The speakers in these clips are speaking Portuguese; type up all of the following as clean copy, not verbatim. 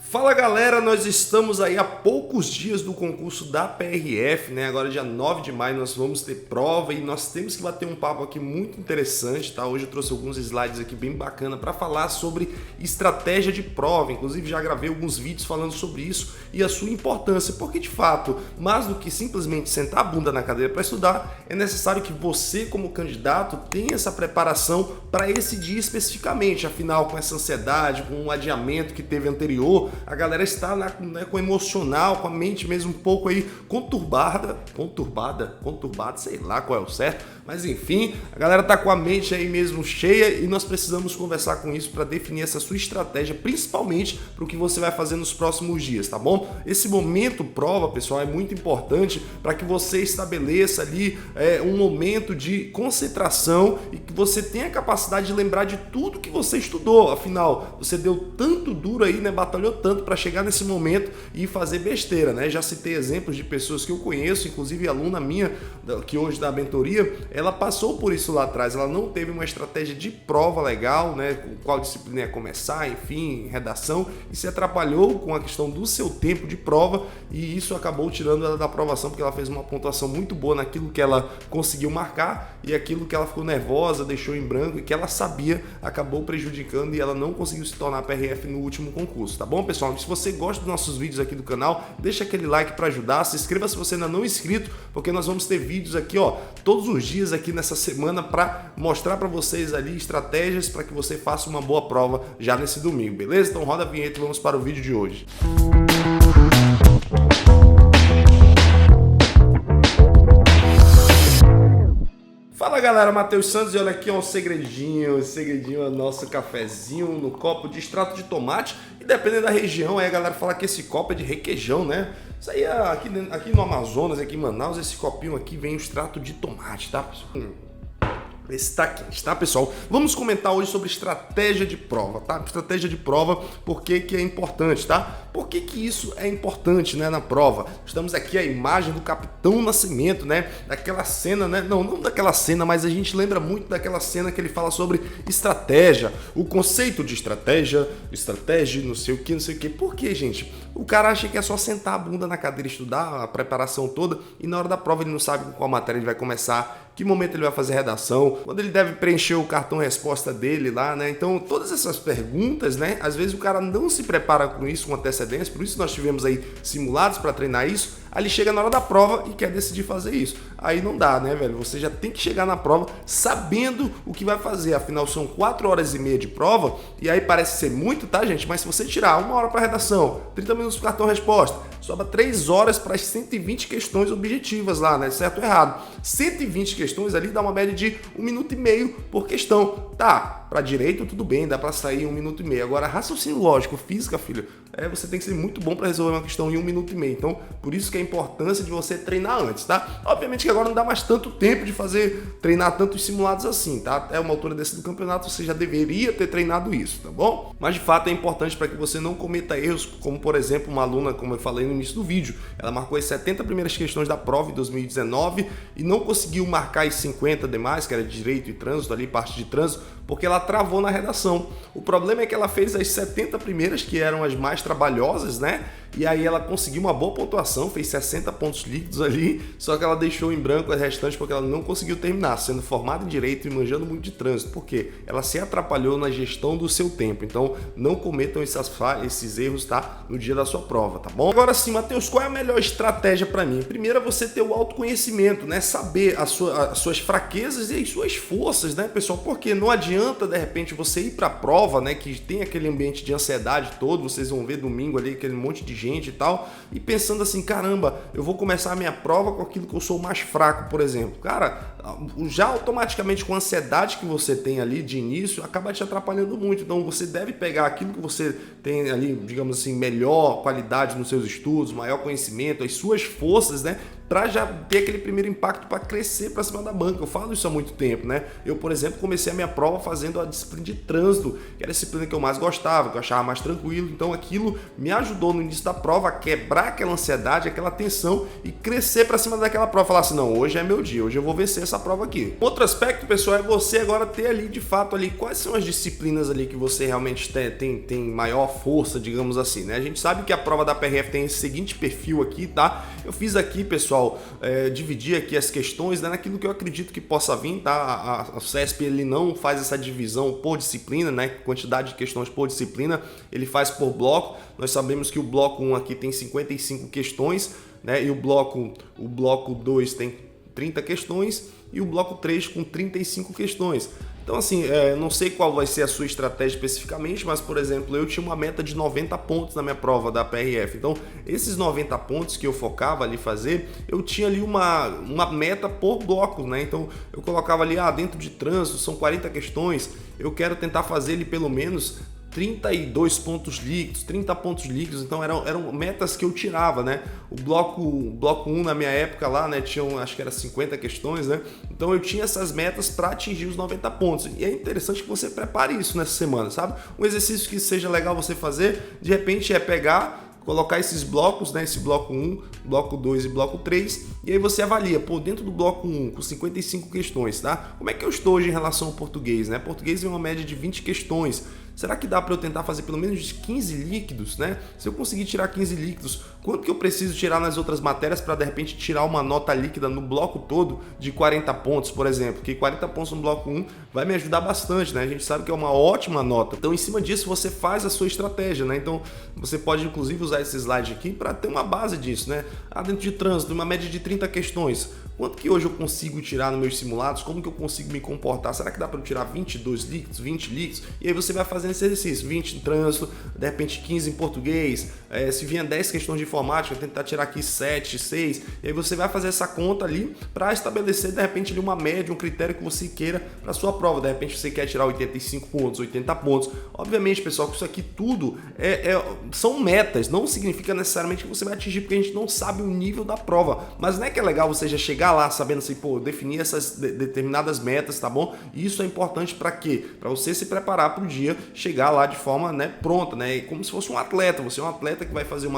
Fala galera, nós estamos aí a poucos dias do concurso da PRF, né? Agora dia 9 de maio nós vamos ter prova e nós temos que bater um papo aqui muito interessante, tá? Hoje eu trouxe alguns slides aqui bem bacana para falar sobre estratégia de prova, inclusive já gravei alguns vídeos falando sobre isso e a sua importância, porque de fato, mais do que simplesmente sentar a bunda na cadeira para estudar, é necessário que você como candidato tenha essa preparação para esse dia especificamente, afinal com essa ansiedade, com o adiamento que teve anterior, a galera está com o emocional, com a mente mesmo um pouco aí conturbada, sei lá qual é o certo, mas enfim, a galera tá com a mente aí mesmo cheia e nós precisamos conversar com isso para definir essa sua estratégia, principalmente para o que você vai fazer nos próximos dias, tá bom? Esse momento prova, pessoal, é muito importante para que você estabeleça ali um momento de concentração e que você tenha a capacidade de lembrar de tudo que você estudou, afinal, você deu tanto duro aí, né, batalhou tanto para chegar nesse momento e fazer besteira, né? Já citei exemplos de pessoas que eu conheço, inclusive aluna minha, que hoje dá mentoria, ela passou por isso lá atrás, ela não teve uma estratégia de prova legal, né? Com qual disciplina ia começar, enfim, redação, e se atrapalhou com a questão do seu tempo de prova e isso acabou tirando ela da aprovação porque ela fez uma pontuação muito boa naquilo que ela conseguiu marcar e aquilo que ela ficou nervosa, deixou em branco e que ela sabia, acabou prejudicando e ela não conseguiu se tornar PRF no último concurso, tá bom, pessoal? Se você gosta dos nossos vídeos aqui do canal, deixa aquele like para ajudar, se inscreva se você ainda não é inscrito, porque nós vamos ter vídeos aqui, ó, todos os dias aqui nessa semana para mostrar para vocês ali estratégias para que você faça uma boa prova já nesse domingo, beleza? Então roda a vinheta e vamos para o vídeo de hoje. Fala galera, Matheus Santos e olha aqui ó, o segredinho é o nosso cafezinho no copo de extrato de tomate e dependendo da região aí a galera fala que esse copo é de requeijão, né? Isso aí é aqui no Amazonas, aqui em Manaus, esse copinho aqui vem o extrato de tomate, tá? Esse tá quente, tá, pessoal? Vamos comentar hoje sobre estratégia de prova, tá? Estratégia de prova, por que é importante, tá? Por que isso é importante, né, na prova? Estamos aqui a imagem do Capitão Nascimento, né? Daquela cena, né? Não daquela cena, mas a gente lembra muito daquela cena que ele fala sobre estratégia, o conceito de estratégia, não sei o que. Por que, gente? O cara acha que é só sentar a bunda na cadeira e estudar a preparação toda e na hora da prova ele não sabe com qual matéria ele vai começar, que momento ele vai fazer redação, quando ele deve preencher o cartão resposta dele lá, né? Então, todas essas perguntas, né? Às vezes o cara não se prepara com isso com antecedência, por isso nós tivemos aí simulados para treinar isso. Aí ele chega na hora da prova e quer decidir fazer isso. Aí não dá, né, velho? Você já tem que chegar na prova sabendo o que vai fazer. Afinal, são 4 horas e meia de prova e aí parece ser muito, tá, gente? Mas se você tirar 1 hora para redação, 30 minutos para cartão resposta, sobra 3 horas para as 120 questões objetivas lá, né? Certo ou errado? 120 questões ali dá uma média de 1 minuto e meio por questão. Tá, para direito tudo bem, dá para sair 1 minuto e meio. Agora, raciocínio lógico, física, filho, você tem que ser muito bom para resolver uma questão em 1 minuto e meio. Então, por isso que é a importância de você treinar antes, tá? Obviamente que agora não dá mais tanto tempo de treinar tantos simulados assim, tá? Até uma altura desse do campeonato você já deveria ter treinado isso, tá bom? Mas de fato é importante para que você não cometa erros, como por exemplo uma aluna, como eu falei no início do vídeo, ela marcou as 70 primeiras questões da prova em 2019 e não conseguiu marcar as 50 demais, que era direito e trânsito ali, parte de trânsito, porque ela travou na redação. O problema é que ela fez as 70 primeiras, que eram as mais trabalhosas, né? E aí ela conseguiu uma boa pontuação, fez 60 pontos líquidos ali, só que ela deixou em branco as restantes porque ela não conseguiu terminar, sendo formada em direito e manjando muito de trânsito. Por quê? Ela se atrapalhou na gestão do seu tempo. Então, não cometam esses erros, tá? No dia da sua prova, tá bom? Agora sim, Matheus, qual é a melhor estratégia para mim? Primeiro é você ter o autoconhecimento, né? Saber as suas fraquezas e as suas forças, né, pessoal? Porque não adianta, de repente, você ir para a prova, né, que tem aquele ambiente de ansiedade todo, vocês vão ver domingo ali, aquele monte de gente e tal, e pensando assim, caramba, eu vou começar a minha prova com aquilo que eu sou mais fraco, por exemplo. Cara, já automaticamente com a ansiedade que você tem ali de início, acaba te atrapalhando muito. Então você deve pegar aquilo que você tem ali, digamos assim, melhor qualidade nos seus estudos, maior conhecimento, as suas forças, né? para já ter aquele primeiro impacto para crescer para cima da banca. Eu falo isso há muito tempo, né? Eu, por exemplo, comecei a minha prova fazendo a disciplina de trânsito, que era a disciplina que eu mais gostava, que eu achava mais tranquilo. Então aquilo me ajudou no início da prova a quebrar aquela ansiedade, aquela tensão e crescer para cima daquela prova. Falar assim, não, hoje é meu dia, hoje eu vou vencer essa prova aqui. Outro aspecto, pessoal, é você agora ter ali, de fato, ali, quais são as disciplinas ali que você realmente tem maior força, digamos assim, né? A gente sabe que a prova da PRF tem esse seguinte perfil aqui, tá? Eu fiz aqui, pessoal, dividir aqui as questões, né, naquilo que eu acredito que possa vir, tá? A CESP, ele não faz essa divisão por disciplina, né? Quantidade de questões por disciplina, ele faz por bloco. Nós sabemos que o bloco 1 aqui tem 55 questões, né? E o bloco 2 tem 30 questões e o bloco 3 com 35 questões. Então, assim, não sei qual vai ser a sua estratégia especificamente, mas, por exemplo, eu tinha uma meta de 90 pontos na minha prova da PRF. Então, esses 90 pontos que eu focava ali fazer, eu tinha ali uma meta por bloco, né? Então, eu colocava ali, dentro de trânsito, são 40 questões, eu quero tentar fazer ali pelo menos 32 pontos líquidos, 30 pontos líquidos, então eram metas que eu tirava, né? O bloco 1 na minha época lá, né, tinham, acho que era 50 questões, né? Então eu tinha essas metas para atingir os 90 pontos. E é interessante que você prepare isso nessa semana, sabe? Um exercício que seja legal você fazer, de repente, é pegar, colocar esses blocos, né? Esse bloco 1, bloco 2 e bloco 3, e aí você avalia, dentro do bloco 1, com 55 questões, tá? Como é que eu estou hoje em relação ao português, né? Português é uma média de 20 questões. Será que dá para eu tentar fazer pelo menos 15 líquidos, né? Se eu conseguir tirar 15 líquidos, quanto que eu preciso tirar nas outras matérias para, de repente, tirar uma nota líquida no bloco todo de 40 pontos, por exemplo? Porque 40 pontos no bloco 1 vai me ajudar bastante, né? A gente sabe que é uma ótima nota. Então, em cima disso, você faz a sua estratégia, né? Então, você pode, inclusive, usar esse slide aqui para ter uma base disso, né? Dentro de trânsito, uma média de 30 questões. Quanto que hoje eu consigo tirar nos meus simulados? Como que eu consigo me comportar? Será que dá para eu tirar 22 líquidos, 20 líquidos? E aí você vai fazendo esse exercício, 20 em trânsito, de repente 15 em português, se vier 10 questões de informática, tentar tirar aqui 7, 6, e aí você vai fazer essa conta ali para estabelecer, de repente, ali uma média, um critério que você queira para sua prova. De repente você quer tirar 85 pontos, 80 pontos. Obviamente, pessoal, que isso aqui tudo são metas, não significa necessariamente que você vai atingir, porque a gente não sabe o nível da prova. Mas não é que é legal você já chegar lá sabendo assim, definir essas determinadas metas, tá bom? E isso é importante para quê? Para você se preparar para o dia chegar lá de forma, né, pronta, né? Como se fosse um atleta. Você é um atleta que vai fazer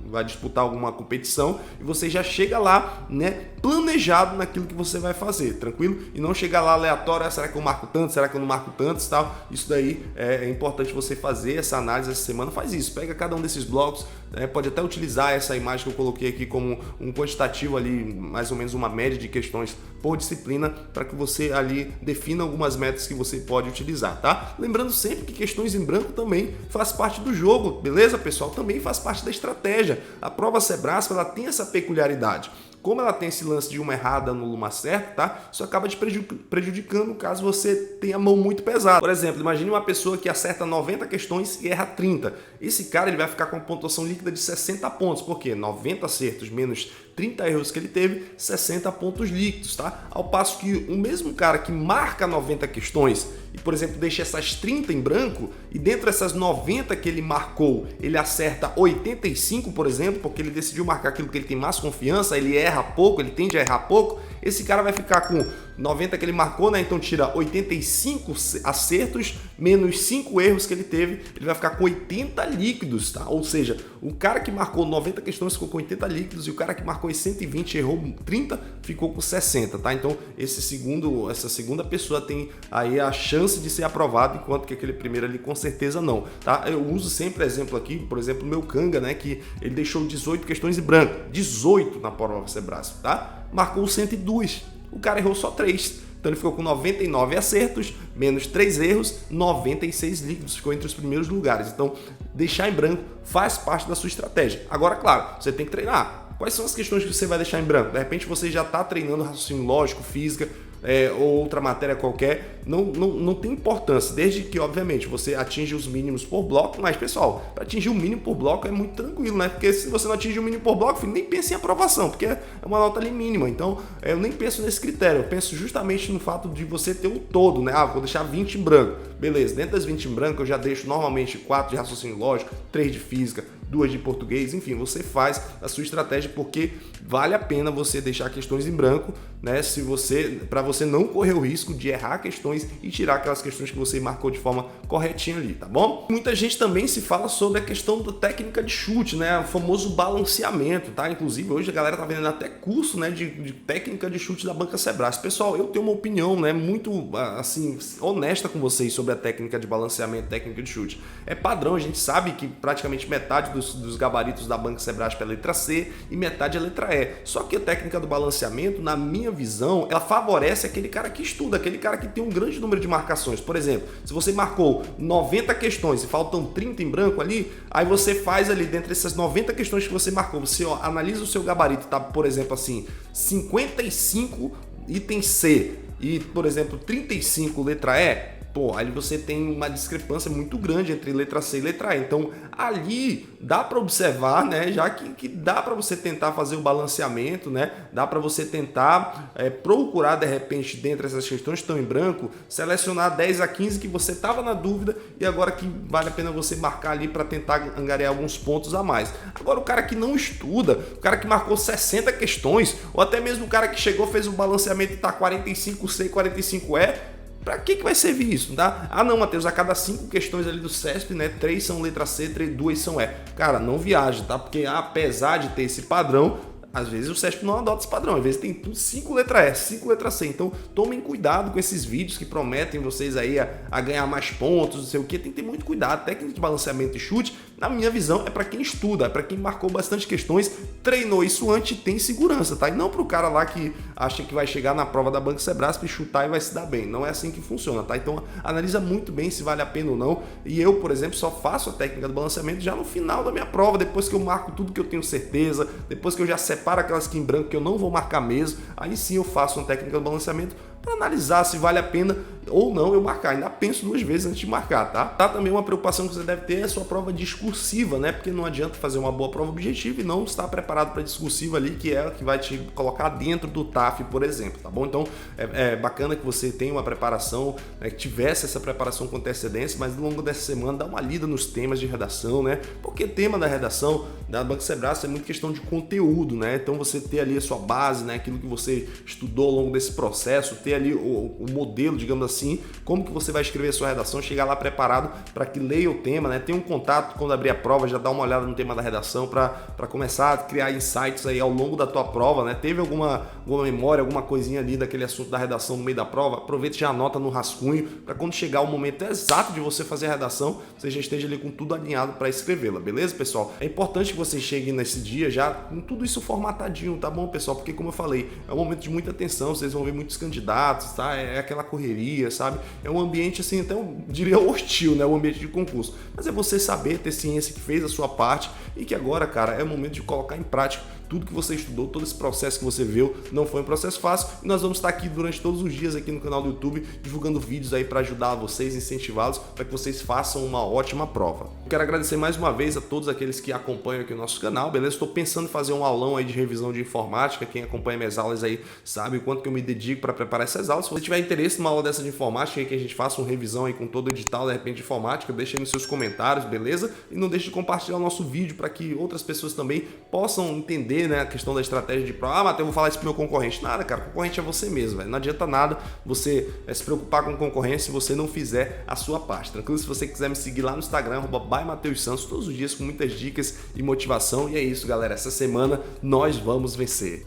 vai disputar alguma competição e você já chega lá, né, planejado naquilo que você vai fazer, tranquilo? E não chegar lá aleatório, será que eu marco tanto? Será que eu não marco tanto? Tal. Isso daí é importante você fazer essa análise essa semana. Faz isso, pega cada um desses blocos, né? Pode até utilizar essa imagem que eu coloquei aqui como um quantitativo ali, mais ou menos uma média de questões por disciplina, para que você ali defina algumas metas que você pode utilizar, tá? Lembrando sempre que questões em branco também faz parte do jogo, beleza, pessoal? Também faz parte da estratégia. A prova Sebrasp, ela tem essa peculiaridade. Como ela tem esse lance de uma errada no uma certa, tá? Isso acaba te prejudicando caso você tenha a mão muito pesada. Por exemplo, imagine uma pessoa que acerta 90 questões e erra 30. Esse cara, ele vai ficar com uma pontuação líquida de 60 pontos. Por quê? 90 acertos menos 30 erros que ele teve, 60 pontos líquidos, tá? Ao passo que o mesmo cara que marca 90 questões e, por exemplo, deixa essas 30 em branco e dentro dessas 90 que ele marcou, ele acerta 85, por exemplo, porque ele decidiu marcar aquilo que ele tem mais confiança, ele erra pouco, ele tende a errar pouco, esse cara vai ficar com 90 que ele marcou, né? Então tira 85 acertos menos 5 erros que ele teve, ele vai ficar com 80 líquidos, tá? Ou seja, o cara que marcou 90 questões ficou com 80 líquidos e o cara que marcou 120 errou 30 ficou com 60, tá? Então essa segunda pessoa tem aí a chance de ser aprovado, enquanto que aquele primeiro ali com certeza não, tá? Eu uso sempre exemplo aqui, por exemplo, o meu Canga, né? Que ele deixou 18 questões em branco, 18 na prova Sebrasp, tá? Marcou 102. O cara errou só 3. Então ele ficou com 99 acertos, menos 3 erros, 96 líquidos. Ficou entre os primeiros lugares. Então, deixar em branco faz parte da sua estratégia. Agora, claro, você tem que treinar. Quais são as questões que você vai deixar em branco? De repente você já está treinando raciocínio lógico, física, ou outra matéria qualquer, não tem importância, desde que, obviamente, você atinja os mínimos por bloco. Mas, pessoal, para atingir o mínimo por bloco é muito tranquilo, né? Porque se você não atingir o mínimo por bloco, filho, nem pense em aprovação, porque é uma nota ali mínima. Então, eu nem penso nesse critério, eu penso justamente no fato de você ter o todo, né? Vou deixar 20 em branco. Beleza, dentro das 20 em branco, eu já deixo normalmente 4 de raciocínio lógico, 3 de física, 2 de português, enfim, você faz a sua estratégia porque vale a pena você deixar questões em branco, né, para você não correr o risco de errar questões e tirar aquelas questões que você marcou de forma corretinha ali, tá bom? Muita gente também se fala sobre a questão da técnica de chute, né, o famoso balanceamento, tá? Inclusive hoje a galera tá vendendo até curso, né, de técnica de chute da Banca Sebrae. Pessoal, eu tenho uma opinião, né, muito assim honesta com vocês sobre a técnica de balanceamento, técnica de chute. É padrão, a gente sabe que praticamente metade dos gabaritos da Banca Sebrae é a letra C e metade é a letra E. Só que a técnica do balanceamento, na minha visão, ela favorece aquele cara que estuda, aquele cara que tem um grande número de marcações. Por exemplo, se você marcou 90 questões e faltam 30 em branco ali, aí você faz ali, dentre essas 90 questões que você marcou, você analisa o seu gabarito, tá? Por exemplo, assim, 55 item C e, por exemplo, 35 letra E, pô, aí você tem uma discrepância muito grande entre letra C e letra E. Então, ali dá para observar, né, já que dá para você tentar fazer o balanceamento, né, dá para você tentar procurar, de repente, dentre essas questões que estão em branco, selecionar 10 a 15 que você estava na dúvida e agora que vale a pena você marcar ali para tentar angariar alguns pontos a mais. Agora, o cara que não estuda, o cara que marcou 60 questões, ou até mesmo o cara que chegou, fez o balanceamento e está 45C e 45E, para que vai servir isso, tá? Ah não, Matheus, a cada 5 questões ali do CESP, né, 3 são letra C, 2 são E. Cara, não viaje, tá? Porque apesar de ter esse padrão, às vezes o CESP não adota esse padrão, às vezes tem 5 letra E, 5 letra C. Então tomem cuidado com esses vídeos que prometem vocês aí a ganhar mais pontos, não sei o que. Tem que ter muito cuidado. A técnica de balanceamento e chute, na minha visão, é para quem estuda, é para quem marcou bastante questões, treinou isso antes e tem segurança, tá? E não para o cara lá que acha que vai chegar na prova da Banca Sebrae e chutar e vai se dar bem. Não é assim que funciona, tá? Então analisa muito bem se vale a pena ou não. E eu, por exemplo, só faço a técnica do balanceamento já no final da minha prova, depois que eu marco tudo que eu tenho certeza, depois que eu já separo aquelas que em branco que eu não vou marcar mesmo, aí sim eu faço uma técnica do balanceamento para analisar se vale a pena ou não eu marcar. Ainda penso 2 vezes antes de marcar, tá? Tá também uma preocupação que você deve ter é a sua prova discursiva, né? Porque não adianta fazer uma boa prova objetiva e não estar preparado para discursiva ali, que é a que vai te colocar dentro do TAF, por exemplo, tá bom? Então é bacana que você tenha uma preparação, né, que tivesse essa preparação com antecedência, mas ao longo dessa semana dá uma lida nos temas de redação, né? Porque tema da redação da Banca Sebrae é muito questão de conteúdo, né? Então você ter ali a sua base, né, aquilo que você estudou ao longo desse processo, ter ali o modelo, digamos assim, como que você vai escrever a sua redação, chegar lá preparado para que leia o tema, né? Tem um contato quando abrir a prova, já dá uma olhada no tema da redação para começar a criar insights aí ao longo da tua prova, né? Teve alguma memória, alguma coisinha ali daquele assunto da redação no meio da prova, aproveita e já anota no rascunho para quando chegar o momento exato de você fazer a redação, você já esteja ali com tudo alinhado para escrevê-la, beleza, pessoal? É importante que você chegue nesse dia já com tudo isso formatadinho, tá bom, pessoal? Porque como eu falei, é um momento de muita atenção, vocês vão ver muitos candidatos, tá? É aquela correria, sabe? É um ambiente assim, até eu diria hostil, né? O ambiente de concurso. Mas é você saber, ter ciência que fez a sua parte e que agora, cara, é o momento de colocar em prática tudo que você estudou, todo esse processo que você viu. Não foi um processo fácil e nós vamos estar aqui durante todos os dias aqui no canal do YouTube divulgando vídeos aí para ajudar vocês, incentivá-los para que vocês façam uma ótima prova. Eu quero agradecer mais uma vez a todos aqueles que acompanham aqui o nosso canal, beleza? Estou pensando em fazer um aulão aí de revisão de informática. Quem acompanha minhas aulas aí sabe o quanto que eu me dedico para preparar essas aulas. Se você tiver interesse numa aula dessa de informática aí, que a gente faça uma revisão aí com todo o edital, de repente, de informática, deixa aí nos seus comentários, beleza? E não deixe de compartilhar o nosso vídeo para que outras pessoas também possam entender, né, a questão da estratégia de prova. Ah, Matheus, eu vou falar isso pro meu concorrente. Nada, cara, concorrente é você mesmo, velho. Não adianta nada você se preocupar com concorrência se você não fizer a sua parte, tranquilo? Se você quiser me seguir lá no Instagram, @bymatheussantos, todos os dias com muitas dicas e motivação. E é isso, galera. Essa semana nós vamos vencer.